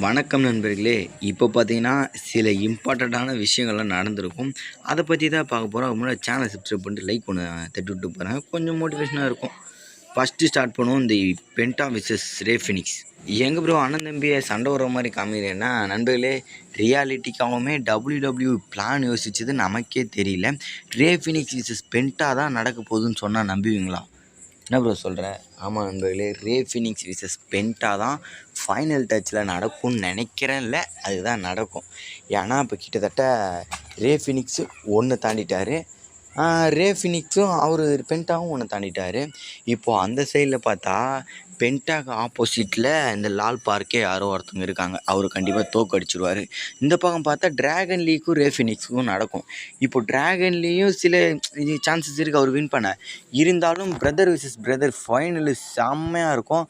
வணக்கம் நண்பர்களே. இப்போ பார்த்தீங்கன்னா, சில இம்பார்ட்டண்ட்டான விஷயங்கள்லாம் நடந்திருக்கும். அதை பற்றி தான் பார்க்க போகிறோம். அதுக்கு முன்னாடி சேனலை சப்ஸ்கிரைப் பண்ணிட்டு லைக் ஒன்று தட்டி விட்டு போகிறேன். கொஞ்சம் மோட்டிவேஷனாக இருக்கும். ஃபஸ்ட்டு ஸ்டார்ட் பண்ணுவோம். இந்த பென்டா விசஸ் ரே ஃபினிக்ஸ். எங்கே ப்ரோ அண்ணன் தம்பியை சண்டை வர மாதிரி காமிக்கிறேன்னா, நண்பர்களே ரியாலிட்டிக்காகவுமே பிளான் யோசிச்சது நமக்கே தெரியல. ரே ஃபினிக்ஸ் விசஸ் பென்டா தான் நடக்க போகுதுன்னு சொன்னால் நம்புவீங்களா? என்ன ப்ரோ சொல்கிற? ஆமாம் நண்பர்களே, ரே ஃபினிக்ஸ் விசஸ் பென்டா தான் ஃபைனல் டச்சில் நடக்கும்னு நினைக்கிறேன்ல. அதுதான் நடக்கும். ஏன்னா இப்போ கிட்டத்தட்ட ரே ஃபினிக்ஸு ஒன்று தாண்டிட்டார். ரே ஃபினிக்ஸும் அவர் பென்டாவும் ஒன்று தாண்டிட்டார். இப்போது அந்த சைடில் பார்த்தா பென்டாக்கு ஆப்போசிட்டில் இந்த லால் பார்க்கே யாரோ ஒருத்தவங்க இருக்காங்க. அவர் கண்டிப்பாக தோக்கடிச்சிடுவார். இந்த பக்கம் பார்த்தா ட்ராகன் லீக்கும் ரே ஃபினிக்ஸுக்கும் நடக்கும். இப்போ ட்ராகன் லீயும் சில சான்சஸ் இருக்குது அவர் வின் பண்ண. இருந்தாலும் பிரதர் விசஸ் பிரதர் ஃபைனலு செம்மையாக இருக்கும்.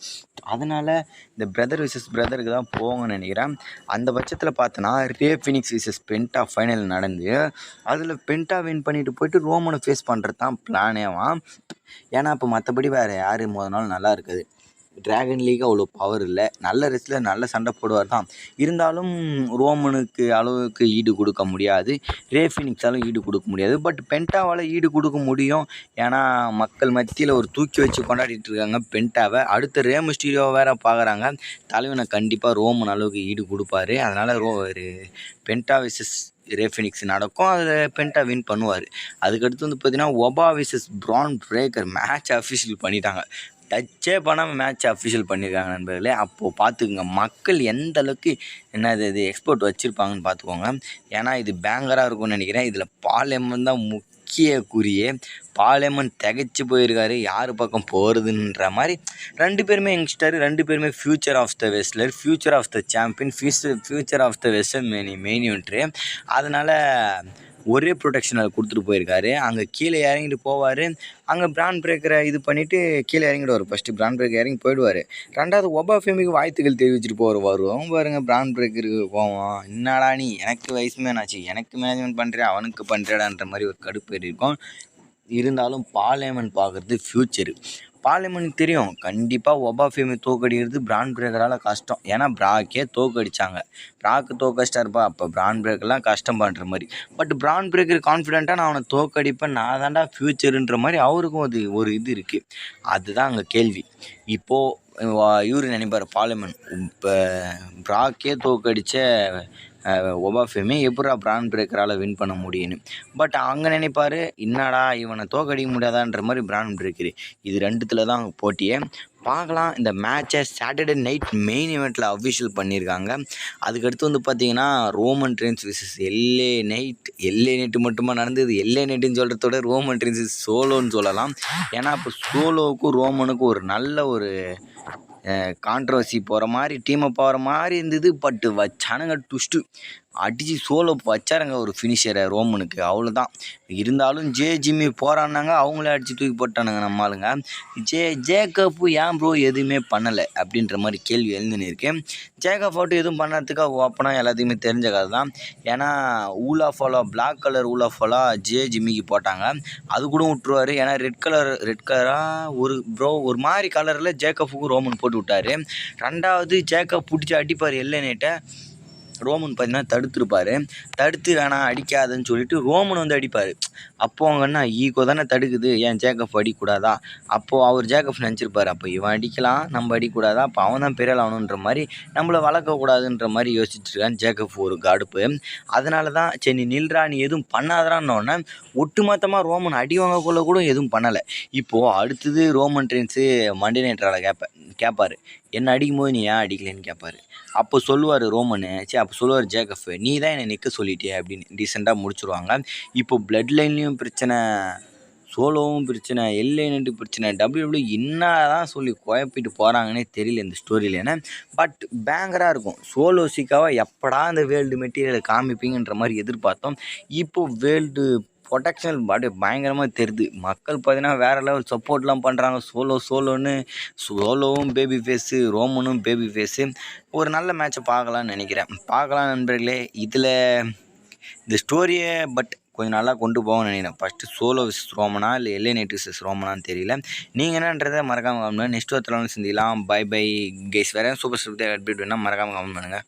அதனால் இந்த பிரதர் விசஸ் பிரதருக்கு தான் போங்கன்னு நினைக்கிறேன். அந்த பட்சத்தில் பார்த்தோன்னா ரே ஃபினிக்ஸ் விசஸ் பென்டா ஃபைனல் நடந்து அதில் பென்டா வின் பண்ணிவிட்டு போயிட்டு ரோமனை ஃபேஸ் பண்ணுறது தான் பிளானேவான். ஏன்னா இப்போ மற்றபடி வேறு யார் மோதினாலும் நல்லா இருக்குது. ட்ராகன் லீக் அவ்வளோ பவர் இல்லை. நல்ல ரெஸ்லில் நல்ல சண்டை போடுவார் தான். இருந்தாலும் ரோமனுக்கு அளவுக்கு ஈடு கொடுக்க முடியாது. ரே ஃபினிக்ஸாலும் ஈடு கொடுக்க முடியாது. பட் பென்டாவால் ஈடு கொடுக்க முடியும். ஏன்னா மக்கள் மத்தியில் ஒரு தூக்கி வச்சு கொண்டாடிட்டு இருக்காங்க பென்டாவை. அடுத்து ரே மிஸ்டீரியோ வேறு பார்க்குறாங்க. தலைவனை கண்டிப்பாக ரோமன் அளவுக்கு ஈடு கொடுப்பாரு. அதனால் பென்டா விசஸ் ரே ஃபினிக்ஸ் நடக்கும். அதில் பென்டா வின் பண்ணுவார். அதுக்கடுத்து வந்து பார்த்திங்கன்னா ஒபா விசஸ் பிரான் பிரேக்கர் மேட்ச் அஃபிஷியல் பண்ணிட்டாங்க. டச்சே பண்ணாமல் மேட்ச் அஃபிஷியல் பண்ணியிருக்காங்க நண்பர்களே. அப்போது பார்த்துக்குங்க மக்கள் எந்த அளவுக்கு இது எக்ஸ்போர்ட் வச்சுருப்பாங்கன்னு பார்த்துக்கோங்க. ஏன்னா இது பேங்கராக இருக்கும்னு நினைக்கிறேன். இதில் பாலெம்மன் தான் முக்கிய குறியே. பாலெம்மன் திகைச்சு போயிருக்காரு யார் பக்கம் போகிறதுன்ற மாதிரி. ரெண்டு பேருமே யங்ஸ்டர், ரெண்டு பேருமே future of the wrestler, future of the champion, future of the western main eventer. அதனால் ஒரே ப்ரொடெக்ஷனில் கொடுத்துட்டு போயிருக்காரு. அங்கே கீழே இறங்கிட்டு போவார். அங்கே பிராண்ட் பிரேக்கரை இது பண்ணிவிட்டு கீழே இறங்கிடுவார். ஃபஸ்ட்டு பிராண்ட் பிரேக்கர் இறங்கி போயிடுவார். ரெண்டாவது ஒபா ஃபேமிக்கு வாழ்த்துக்கள் தெரிவிச்சுட்டு வருவோம் பாருங்கள். பிராண்ட் பிரேக்கருக்கு போவோம். என்னடா நீ எனக்கு வயசு மேனாச்சு, எனக்கு மேனேஜ்மெண்ட் பண்ணுறியா, அவனுக்கு பண்ணுறியாடான்ற மாதிரி ஒரு கடுப்பு இருக்கும். இருந்தாலும் பாலேமன் பார்க்குறது ஃப்யூச்சரு. பாலேமனுக்கு தெரியும் கண்டிப்பாக ஒபா ஃபேமி தோக்கடிக்கிறது பிராண்ட் பிரேக்கரால் கஷ்டம். ஏன்னா பிராக்கே தோக்கடிச்சாங்க. பிராக்கு தோக்கடிச்சிட்டாருப்பா. அப்போ பிராண்ட் பிரேக்கர்லாம் கஷ்டம் பண்ணுற மாதிரி. பட் பிராண்ட் பிரேக்கர் கான்ஃபிடென்ட்டாக நான் அவனை தோக்கடிப்பேன், நான் தான்டா ஃப்யூச்சருன்ற மாதிரி அவருக்கும் அது ஒரு இது இருக்குது. அதுதான் அங்கே கேள்வி. இப்போது இவர் நினைப்பார் பாலேமன், இப்போ பிராக்கே தோக்கடித்த ஒபா ஃபேமே எப்படா பிராண்ட் பிரேக்கரால் வின் பண்ண முடியும்னு. பட் அங்கே நினைப்பார் என்னடா இவனை தோக்கடிக்க முடியாதான்ற மாதிரி பிராண்ட் பிரேக்கரு. இது ரெண்டுத்தில் தான் போட்டியே. பார்க்கலாம். இந்த மேட்சை சாட்டர்டே நைட் மெயின் இவெண்ட்டில் அஃபிஷியல் பண்ணியிருக்காங்க. அதுக்கடுத்து வந்து பார்த்திங்கன்னா ரோமன் ரெயின்ஸ் விசஸ் எல்ஏ நைட்டு மட்டுமா நடந்தது. எல்ஏ நைட்டுன்னு சொல்கிறதோட ரோமன் ரெயின்ஸ் சோலோன்னு சொல்லலாம். ஏன்னா இப்போ சோலோவுக்கும் ரோமனுக்கும் ஒரு நல்ல ஒரு கான்ட்ரவர்சி போகிற மாதிரி, டீமை போகிற மாதிரி இருந்தது. பட்டு வச்சானுங்க ட்விஸ்ட்டு அடித்து சோலோ வச்சாருங்க ஒரு ஃபினிஷரை ரோமனுக்கு. அவ்வளோதான். இருந்தாலும் ஜிம்மி போகிறான்னாங்க, அவங்களே அடித்து தூக்கி போட்டானுங்க நம்ம ஆளுங்க. ஜேக்கப்பு ஏன் ப்ரோ எதுவுமே பண்ணலை அப்படின்ற மாதிரி கேள்வி எழுந்துன்னு இருக்கேன். ஜேக்கப் அவுட்டு எதுவும் பண்ணறதுக்காக ஓப்பனாக எல்லாத்தையுமே தெரிஞ்ச கதை தான். ஏன்னா பிளாக் கலர் ஊலாஃபாலாக ஜிம்மிக்கு போட்டாங்க. அது கூட விட்டுருவார். ஏன்னா ரெட் கலராக ஒரு மாதிரி கலரில் ஜேக்கப்புக்கும் ரோமன் போட்டு விட்டார். ரெண்டாவது ஜேக்கப் பிடிச்சி அடிப்பார் எல்ஏ நைட்டை. ரோமன் பார்த்தீங்கன்னா தடுத்து வேணாம் அடிக்காதுன்னு சொல்லிட்டு ரோமன் வந்து அடிப்பார். அப்போது அவங்கன்னா ஈகோ தானே தடுக்குது, ஏன் ஜேக்கப் அடிக்கூடாதா? அப்போது அவர் ஜேக்கப் நினச்சிருப்பார், அப்போ இவன் அடிக்கலாம் நம்ம அடிக்கூடாதா, அப்போ அவன் தான் பெரிய ஆகணுன்ற மாதிரி நம்மளை வளர்க்கக்கூடாதுன்ற மாதிரி யோசிச்சுட்ருக்கான் ஜேக்கப் ஒரு கடுப்பு. அதனால தான் சரி நீ நில்றா, நீ எதுவும் பண்ணாதரான்னொன்னே ஒட்டுமொத்தமாக ரோமன் அடி வாங்கக்குள்ள கூட எதுவும் பண்ணலை. இப்போது அடுத்தது ரோமன் ரெயின்ஸு மண்டே நைட்ரால் கேட்பார், என்ன அடிக்கும் போது நீ ஏன் அடிக்கலைன்னு கேட்பார். அப்போ சொல்லுவார் ரோமனு, அப்போ சொல்லுவார் ஜேக்கப், நீ தான் என்னை நிற்க சொல்லிட்டே அப்படின்னு டீசெண்டாக முடிச்சுடுவாங்க. இப்போ பிளட் லைன்லேயும் பிரச்சனை, சோலோவும் பிரச்சனை, எல்ஏ நைட்டுக்கு பிரச்சனை, என்ன தான் சொல்லி குழப்பிட்டு போகிறாங்கன்னே தெரியல இந்த ஸ்டோரியில். ஏன்னா பட் பேங்கராக இருக்கும். சோலோ சிக்காவை எப்படா இந்த வேர்ல்டு மெட்டீரியலை காமிப்பீங்கன்ற மாதிரி எதிர்பார்த்தோம். இப்போது வேர்ல்டு ப்ரொடெக்ஷன் அப்படியே பயங்கரமாக தெரியுது. மக்கள் பார்த்தீங்கன்னா வேறு லெவல் சப்போர்ட்லாம் பண்ணுறாங்க. சோலோவும் பேபி ஃபேஸு, ரோமனும் பேபி ஃபேஸு. ஒரு நல்ல மேட்சை பார்க்கலாம் நண்பர்களே. இதில் இந்த ஸ்டோரியை கொஞ்சம் நல்லா கொண்டு போகணும்னு நினைக்கிறேன். ஃபஸ்ட்டு சோலோ விசஸ் ரோமனா இல்லை எல்ஏ நைட் விசஸ் ரோமனான்னு தெரியல. நீங்கள் என்னன்றதை மறக்காமல் கமெண்ட் பண்ணுங்கள். நெக்ஸ்ட் ஒருத்தரவங்க சந்திக்கலாம். Bye guys. வேறு சூப்பர் ஸ்டார் அப்டேட் வேணால் மறக்காமல் கமெண்ட் பண்ணுங்கள்.